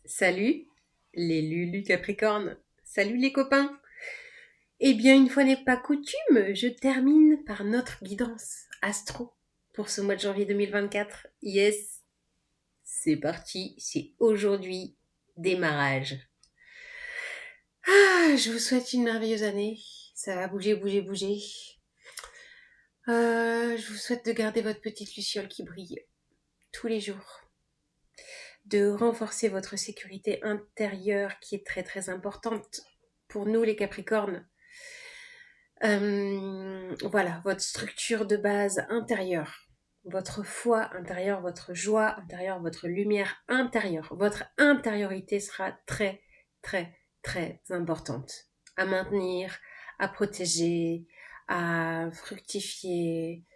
Salut les Lulu Capricorne, salut les copains. Eh bien, une fois n'est pas coutume, je termine par notre guidance astro pour ce mois de janvier 2024. Yes, c'est parti, c'est aujourd'hui, démarrage. Je vous souhaite une merveilleuse année, ça va bouger, bouger, bouger. Je vous souhaite de garder votre petite luciole qui brille tous les jours, de renforcer votre sécurité intérieure qui est très très importante pour nous les Capricornes. Voilà, votre structure de base intérieure, votre foi intérieure, votre joie intérieure, votre lumière intérieure, votre intériorité sera très, très, très importante à maintenir, à protéger, à fructifier.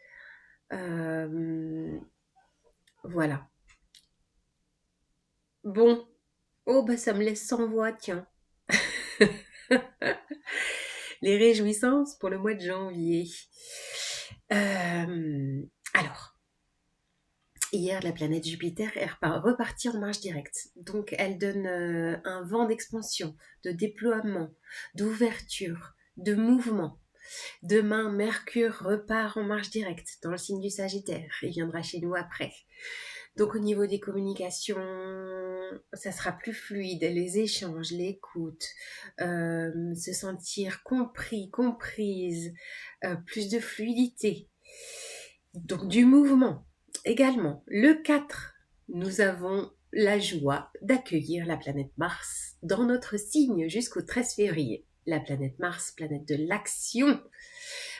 Voilà. Bon. Oh, bah ça me laisse sans voix, tiens. Les réjouissances pour le mois de janvier. Alors, hier, la planète Jupiter est repartie en marche directe. Donc, elle donne un vent d'expansion, de déploiement, d'ouverture, de mouvement. Demain, Mercure repart en marche directe dans le signe du Sagittaire. Il viendra chez nous après. Donc, au niveau des communications, ça sera plus fluide. Les échanges, l'écoute, se sentir compris, comprise, plus de fluidité. Donc, du mouvement. Également, le 4, nous avons la joie d'accueillir la planète Mars dans notre signe jusqu'au 13 février. La planète Mars, planète de l'action,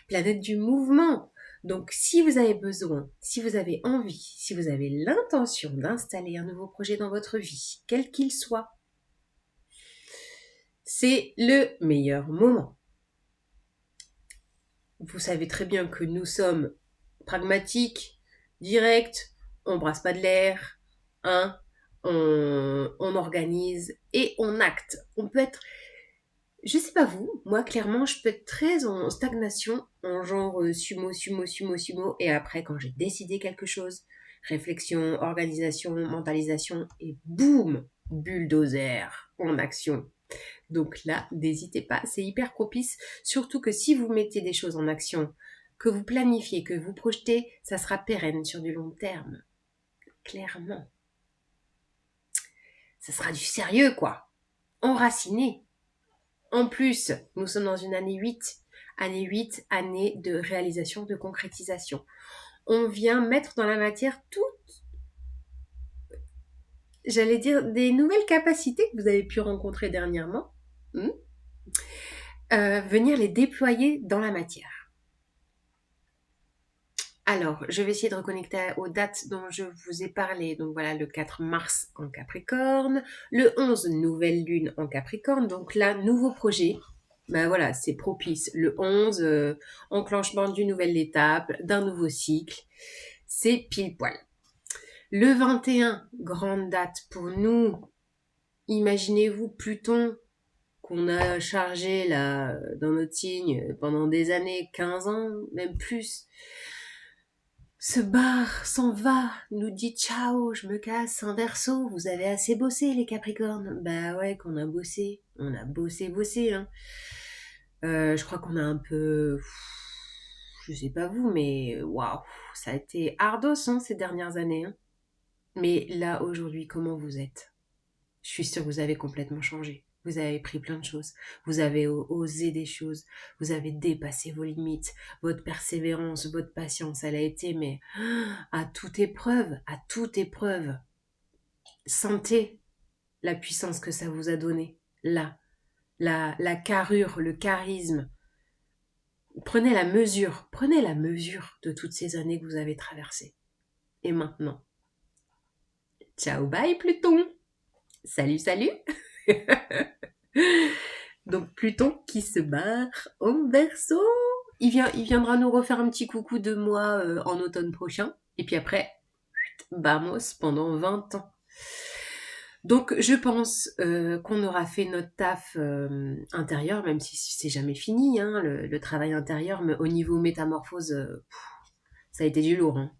planète du mouvement. Donc, si vous avez besoin, si vous avez envie, si vous avez l'intention d'installer un nouveau projet dans votre vie, quel qu'il soit, c'est le meilleur moment. Vous savez très bien que nous sommes pragmatiques, directs, on brasse pas de l'air, hein, on organise et on acte. On peut être, je sais pas vous, moi clairement je peux être très en stagnation, en genre sumo, et après quand j'ai décidé quelque chose, réflexion, organisation, mentalisation, et boum, bulldozer en action. Donc là, n'hésitez pas, c'est hyper propice, surtout que si vous mettez des choses en action, que vous planifiez, que vous projetez, ça sera pérenne sur du long terme. Clairement. Ça sera du sérieux, quoi. Enraciné. En plus, nous sommes dans une année 8. Année 8, année de réalisation, de concrétisation. On vient mettre dans la matière toutes, j'allais dire, des nouvelles capacités que vous avez pu rencontrer dernièrement. Venir les déployer dans la matière. Alors, je vais essayer de reconnecter aux dates dont je vous ai parlé. Donc voilà, le 4 mars en Capricorne, le 11, nouvelle lune en Capricorne. Donc là, nouveau projet. Ben voilà, c'est propice. Le 11, enclenchement d'une nouvelle étape, d'un nouveau cycle. C'est pile poil. Le 21, grande date pour nous. Imaginez-vous Pluton qu'on a chargé là dans notre signe pendant des années, 15 ans, même plus, se barre, s'en va, nous dit ciao, je me casse, un Verseau, vous avez assez bossé les Capricornes. Bah ouais, qu'on a bossé, on a bossé, hein. Je crois qu'on a un peu, je sais pas vous, mais waouh, ça a été ardos hein, ces dernières années. Hein. Mais là aujourd'hui, comment vous êtes? Je suis sûre que vous avez complètement changé. Vous avez pris plein de choses. Vous avez osé des choses. Vous avez dépassé vos limites. Votre persévérance, votre patience, elle a été, mais à toute épreuve, à toute épreuve. Sentez la puissance que ça vous a donné. Là, la carrure, le charisme. Prenez la mesure de toutes ces années que vous avez traversées. Et maintenant, ciao, bye Pluton. Salut, salut. Donc Pluton qui se barre en Verseau. Il viendra nous refaire un petit coucou de moi en automne prochain. Et puis après, vamos pendant 20 ans. Donc je pense qu'on aura fait notre taf intérieur, même si c'est jamais fini, hein, le travail intérieur, mais au niveau métamorphose, ça a été du lourd. Hein.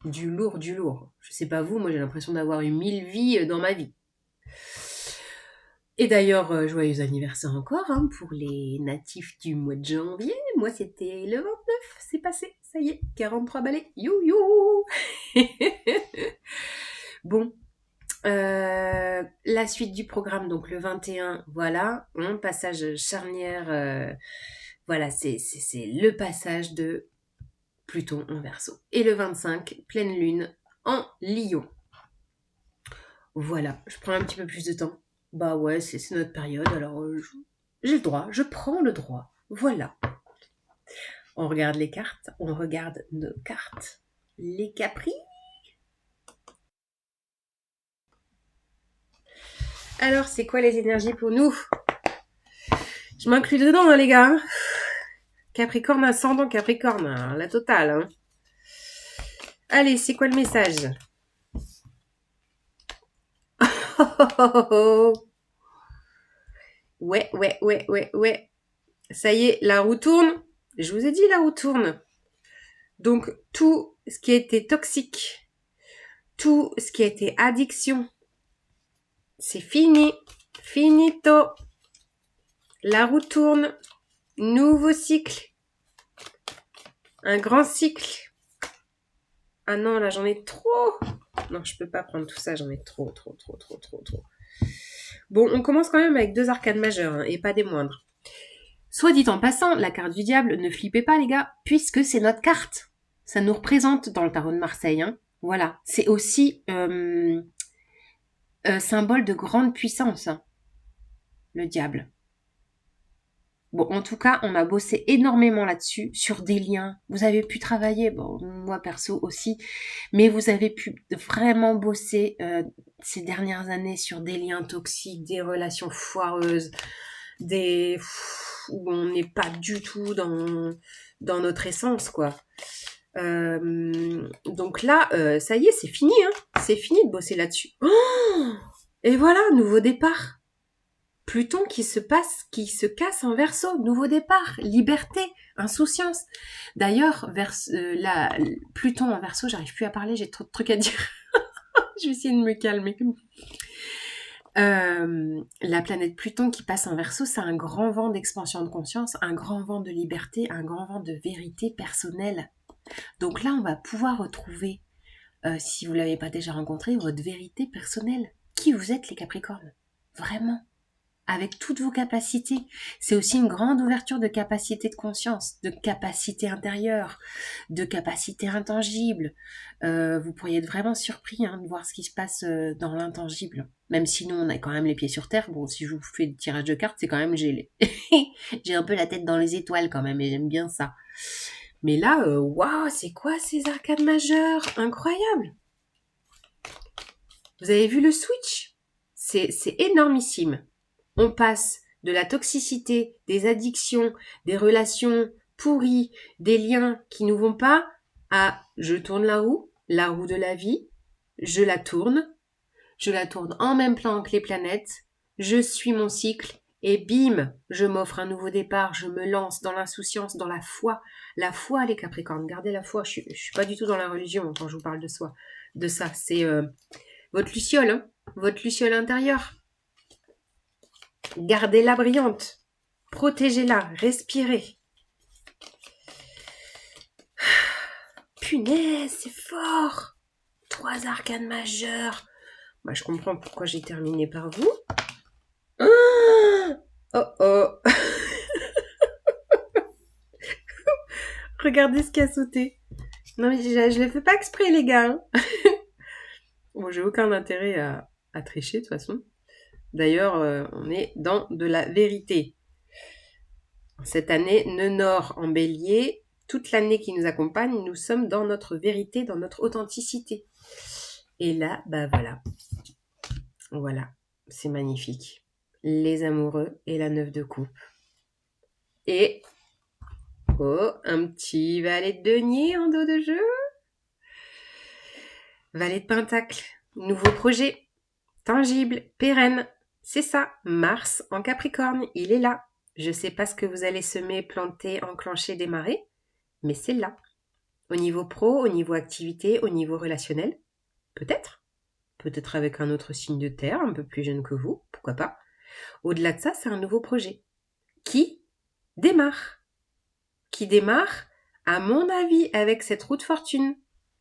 Du lourd. Je sais pas vous, moi j'ai l'impression d'avoir eu 1000 vies dans ma vie. Et d'ailleurs, joyeux anniversaire encore hein, pour les natifs du mois de janvier. Moi, c'était le 29, c'est passé, ça y est, 43 balais, you. Bon, la suite du programme, donc le 21, voilà, passage charnière, voilà, c'est le passage de Pluton en Verseau. Et le 25, pleine lune en Lion. Voilà, je prends un petit peu plus de temps. Bah ouais, c'est notre période, alors j'ai le droit, je prends le droit. Voilà. On regarde les cartes, on regarde nos cartes. Les Capris. Alors, c'est quoi les énergies pour nous? Je m'inclus dedans, hein, les gars. Hein. Capricorne ascendant Capricorne, hein, la totale. Hein. Allez, c'est quoi le message? Ouais. Ça y est, la roue tourne. Je vous ai dit, la roue tourne. Donc, tout ce qui était toxique, tout ce qui était addiction, c'est fini. Finito. La roue tourne. Nouveau cycle. Un grand cycle. Ah non, là, j'en ai trop. Non, je peux pas prendre tout ça, j'en ai trop. Bon, on commence quand même avec 2 arcanes majeures, hein, et pas des moindres. Soit dit en passant, la carte du diable, ne flippez pas les gars, puisque c'est notre carte. Ça nous représente dans le tarot de Marseille. Hein. Voilà, c'est aussi symbole de grande puissance, hein, le diable. Bon, en tout cas, on a bossé énormément là-dessus, sur des liens. Vous avez pu travailler, bon, moi perso aussi, mais vous avez pu vraiment bosser ces dernières années sur des liens toxiques, des relations foireuses, où on n'est pas du tout dans notre essence, quoi. Donc là, ça y est, c'est fini, hein. C'est fini de bosser là-dessus. Oh, et voilà, nouveau départ. Pluton qui se casse en Verseau, nouveau départ, liberté, insouciance. D'ailleurs, Pluton en Verseau, j'arrive plus à parler, j'ai trop de trucs à dire. Je vais essayer de me calmer. La planète Pluton qui passe en Verseau, c'est un grand vent d'expansion de conscience, un grand vent de liberté, un grand vent de vérité personnelle. Donc là, on va pouvoir retrouver, si vous ne l'avez pas déjà rencontré, votre vérité personnelle. Qui vous êtes les Capricornes? Vraiment. Avec toutes vos capacités. C'est aussi une grande ouverture de capacité de conscience, de capacité intérieure, de capacité intangible. Vous pourriez être vraiment surpris de voir ce qui se passe dans l'intangible. Même si nous, on a quand même les pieds sur terre. Bon, si je vous fais le tirage de cartes, c'est quand même j'ai un peu la tête dans les étoiles quand même, et j'aime bien ça. Mais là, waouh, c'est quoi ces arcades majeures? Incroyable! Vous avez vu le switch? C'est énormissime. On passe de la toxicité, des addictions, des relations pourries, des liens qui ne vont pas, à je tourne la roue de la vie, je la tourne en même plan que les planètes, je suis mon cycle, et bim, je m'offre un nouveau départ, je me lance dans l'insouciance, dans la foi. La foi, les Capricornes, gardez la foi, je suis pas du tout dans la religion quand je vous parle de ça, c'est votre luciole, hein, votre luciole intérieure. Gardez-la brillante. Protégez-la. Respirez. Punaise, c'est fort. 3 arcanes majeures. Bah, je comprends pourquoi j'ai terminé par vous. Oh. Regardez ce qui a sauté. Non, mais je le fais pas exprès, les gars. Hein. Bon, j'ai aucun intérêt à tricher, de toute façon. D'ailleurs, on est dans de la vérité. Cette année, Nord en bélier, toute l'année qui nous accompagne, nous sommes dans notre vérité, dans notre authenticité. Et là, bah voilà. Voilà, c'est magnifique. Les amoureux et la 9 de coupe. Et, un petit valet de denier en dos de jeu. Valet de pentacle, nouveau projet, tangible, pérenne. C'est ça, Mars en Capricorne, il est là. Je sais pas ce que vous allez semer, planter, enclencher, démarrer, mais c'est là. Au niveau pro, au niveau activité, au niveau relationnel, peut-être. Peut-être avec un autre signe de terre, un peu plus jeune que vous, pourquoi pas. Au-delà de ça, c'est un nouveau projet qui démarre. Qui démarre, à mon avis, avec cette roue de fortune.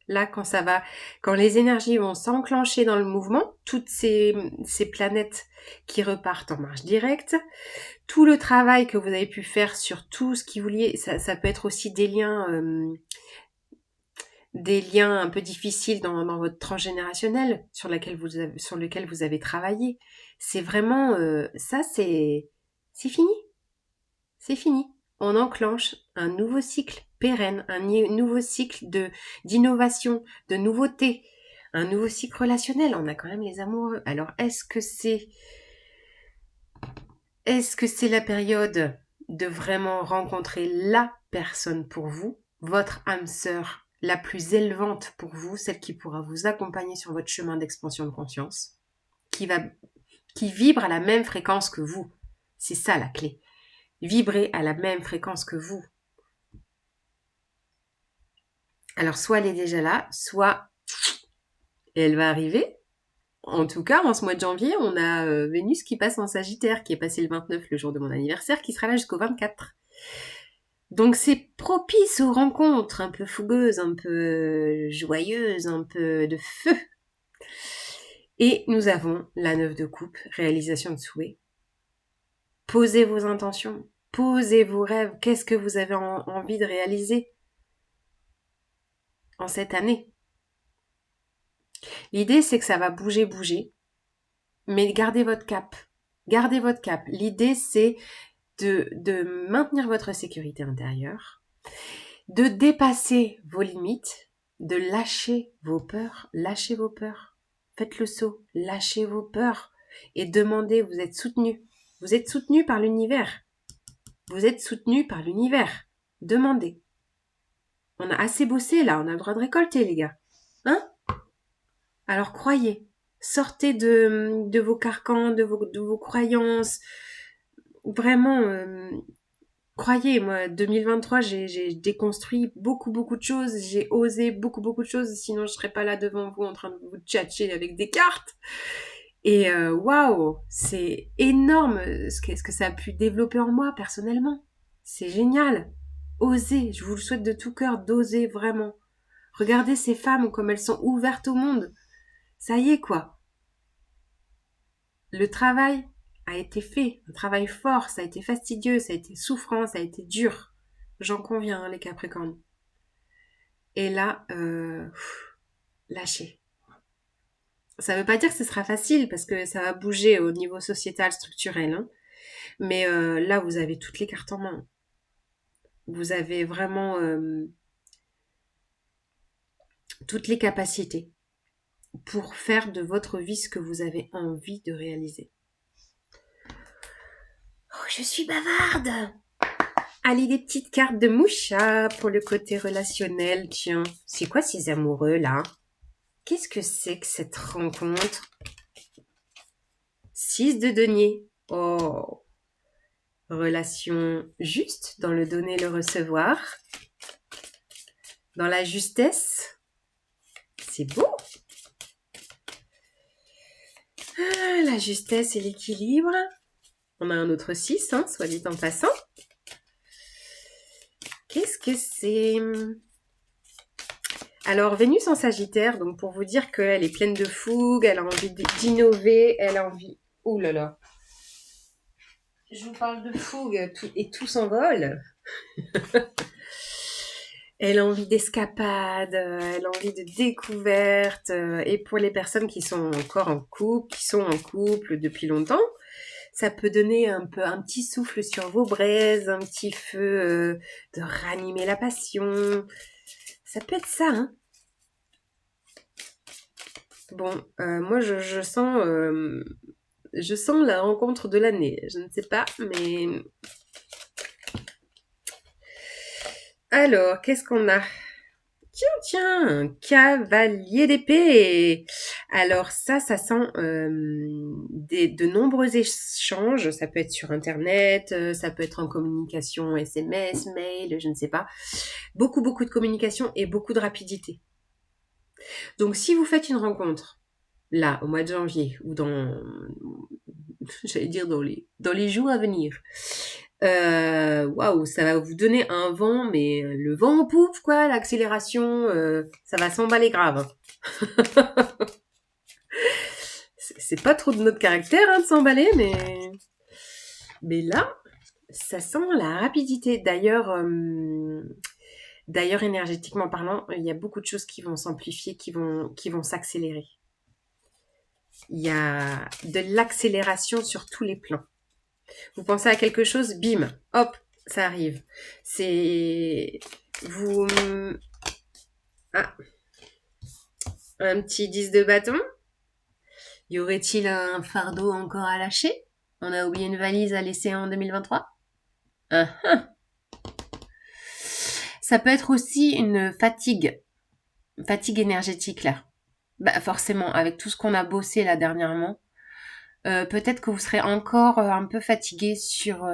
Là, quand les énergies vont s'enclencher dans le mouvement, toutes ces planètes qui repartent en marche directe, tout le travail que vous avez pu faire sur tout ce qui vous lie, ça peut être aussi des liens un peu difficiles dans votre transgénérationnel sur lequel vous avez travaillé. C'est vraiment ça, c'est fini. C'est fini. On enclenche un nouveau cycle pérenne, un nouveau cycle d'innovation, de nouveauté, un nouveau cycle relationnel. On a quand même les amoureux. Alors, est-ce que c'est la période de vraiment rencontrer la personne pour vous, votre âme sœur la plus élevante pour vous, celle qui pourra vous accompagner sur votre chemin d'expansion de conscience, qui vibre à la même fréquence que vous. C'est ça la clé. Vibrer à la même fréquence que vous. Alors, soit elle est déjà là, soit elle va arriver. En tout cas, en ce mois de janvier, on a Vénus qui passe en Sagittaire, qui est passé le 29, le jour de mon anniversaire, qui sera là jusqu'au 24. Donc, c'est propice aux rencontres un peu fougueuses, un peu joyeuses, un peu de feu. Et nous avons la 9 de coupe, réalisation de souhait. Posez vos intentions, posez vos rêves. Qu'est-ce que vous avez envie de réaliser en cette année? L'idée, c'est que ça va bouger, mais gardez votre cap. Gardez votre cap. L'idée, c'est de maintenir votre sécurité intérieure, de dépasser vos limites, de lâcher vos peurs. Lâchez vos peurs. Faites le saut. Lâchez vos peurs et demandez, vous êtes soutenu. Vous êtes soutenu par l'univers. Vous êtes soutenu par l'univers. Demandez. On a assez bossé là, on a le droit de récolter les gars. Hein? Alors croyez, sortez de vos carcans, de vos croyances. Vraiment, croyez, moi, 2023, j'ai déconstruit beaucoup de choses. J'ai osé beaucoup de choses. Sinon, je serais pas là devant vous en train de vous tchatcher avec des cartes. Et waouh, c'est énorme ce que ça a pu développer en moi personnellement. C'est génial. Osez, je vous le souhaite de tout cœur, d'oser vraiment. Regardez ces femmes comme elles sont ouvertes au monde. Ça y est, quoi. Le travail a été fait, un travail fort, ça a été fastidieux, ça a été souffrant, ça a été dur. J'en conviens, hein, les Capricornes. Et là, lâchez. Ça veut pas dire que ce sera facile, parce que ça va bouger au niveau sociétal, structurel. Hein. Mais là, vous avez toutes les cartes en main. Vous avez vraiment toutes les capacités pour faire de votre vie ce que vous avez envie de réaliser. Oh, je suis bavarde! Allez, des petites cartes de Moucha pour le côté relationnel. Tiens, c'est quoi ces amoureux là? Qu'est-ce que c'est que cette rencontre? 6 de denier. Oh, relation juste dans le donner, le recevoir. Dans la justesse. C'est beau. Ah, la justesse et l'équilibre. On a un autre 6, hein, soit dit en passant. Qu'est-ce que c'est? Alors, Vénus en Sagittaire, donc pour vous dire qu'elle est pleine de fougue, elle a envie d'innover, elle a envie... Ouh là là. Je vous parle de fougue et tout s'envole. Elle a envie d'escapade, elle a envie de découverte. Et pour les personnes qui sont encore en couple, qui sont en couple depuis longtemps, ça peut donner un petit souffle sur vos braises, un petit feu de ranimer la passion. Ça peut être ça, hein. Bon, moi je sens la rencontre de l'année. Je ne sais pas, mais... Alors, qu'est-ce qu'on a? Tiens, un cavalier d'épée. Alors ça sent de nombreux échanges. Ça peut être sur Internet, ça peut être en communication SMS, mail, je ne sais pas. Beaucoup de communication et beaucoup de rapidité. Donc si vous faites une rencontre, là, au mois de janvier, ou j'allais dire dans les jours à venir. Waouh, ça va vous donner un vent, mais le vent en poupe, quoi, l'accélération, ça va s'emballer grave. C'est pas trop de notre caractère hein, de s'emballer, mais là, ça sent la rapidité. D'ailleurs, énergétiquement parlant, il y a beaucoup de choses qui vont s'amplifier, qui vont s'accélérer. Il y a de l'accélération sur tous les plans. Vous pensez à quelque chose, bim, hop, ça arrive. C'est vous ah, un petit 10 de bâton. Y aurait-il un fardeau encore à lâcher? On a oublié une valise à laisser en 2023? Ah, ah. Ça peut être aussi une fatigue énergétique là. Bah forcément, avec tout ce qu'on a bossé là dernièrement, peut-être que vous serez encore un peu fatigué sur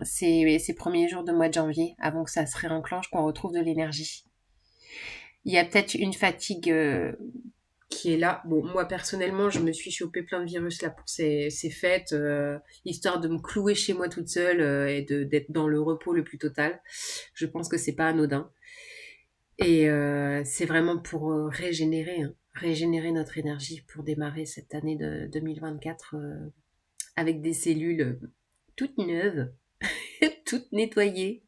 ces premiers jours de mois de janvier, avant que ça se réenclenche, qu'on retrouve de l'énergie. Il y a peut-être une fatigue qui est là. Bon, moi personnellement, je me suis chopé plein de virus là pour ces fêtes, histoire de me clouer chez moi toute seule et d'être dans le repos le plus total. Je pense que c'est pas anodin. Et c'est vraiment pour régénérer, hein. Régénérer notre énergie pour démarrer cette année de 2024 avec des cellules toutes neuves, toutes nettoyées.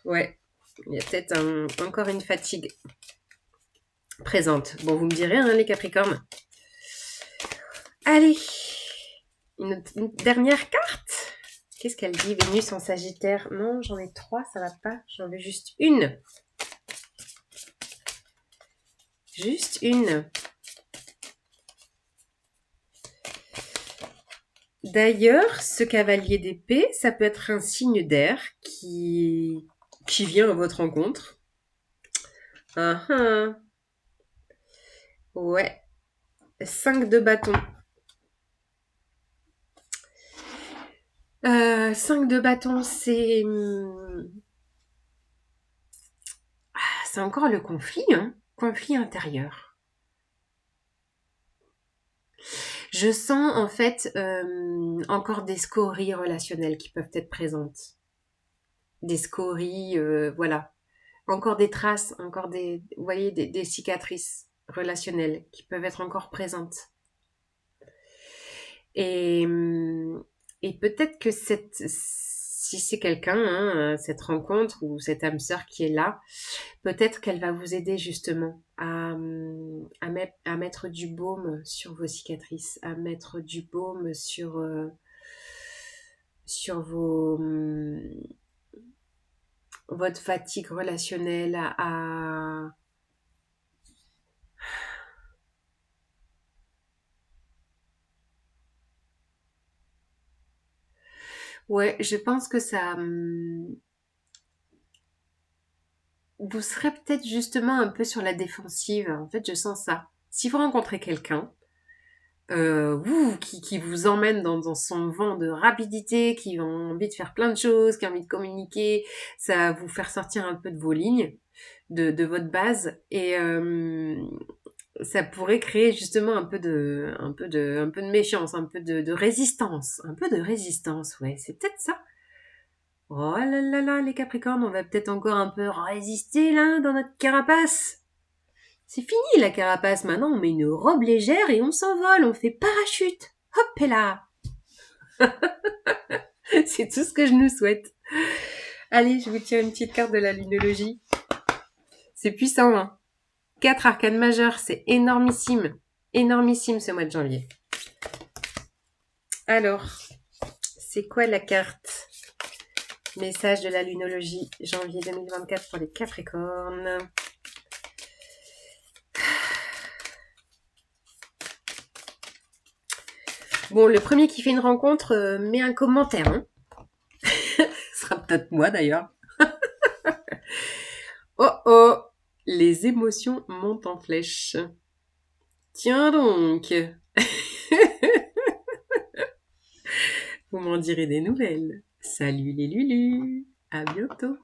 Ouais, il y a peut-être encore une fatigue présente. Bon, vous me direz, hein, les Capricornes. Allez, une dernière carte. Qu'est-ce qu'elle dit, Vénus en Sagittaire? Non, j'en ai 3, ça va pas. J'en veux juste une. Juste une. D'ailleurs, ce cavalier d'épée, ça peut être un signe d'air qui vient à votre rencontre. Ah ah. Ouais. 5 de bâton. 5 de bâton, c'est encore le conflit, hein. Conflit intérieur. Je sens en fait encore des scories relationnelles qui peuvent être présentes. Des scories, voilà. Encore des traces, encore vous voyez, des cicatrices relationnelles qui peuvent être encore présentes. Et peut-être que si c'est quelqu'un, hein, cette rencontre ou cette âme sœur qui est là, peut-être qu'elle va vous aider justement à mettre du baume sur vos cicatrices, à mettre du baume sur votre fatigue relationnelle, Ouais, je pense que ça... vous serez peut-être justement un peu sur la défensive. En fait, je sens ça. Si vous rencontrez quelqu'un, qui vous emmène dans son vent de rapidité, qui a envie de faire plein de choses, qui a envie de communiquer, ça va vous faire sortir un peu de vos lignes, de votre base, et ça pourrait créer justement un peu de méfiance, un peu de résistance, ouais, c'est peut-être ça. Oh là là là, les Capricornes, on va peut-être encore un peu résister là dans notre carapace. C'est fini la carapace, maintenant on met une robe légère et on s'envole, on fait parachute. Hop et là. C'est tout ce que je nous souhaite. Allez, je vous tire une petite carte de la lunologie. C'est puissant, hein. 4 arcanes majeures, c'est énormissime. Énormissime ce mois de janvier. Alors, c'est quoi la carte? Message de la lunologie, janvier 2024 pour les Capricornes. Bon, le premier qui fait une rencontre, met un commentaire. Hein. Ce sera peut-être moi d'ailleurs. Oh oh, les émotions montent en flèche. Tiens donc. Vous m'en direz des nouvelles. Salut les Lulus. À bientôt.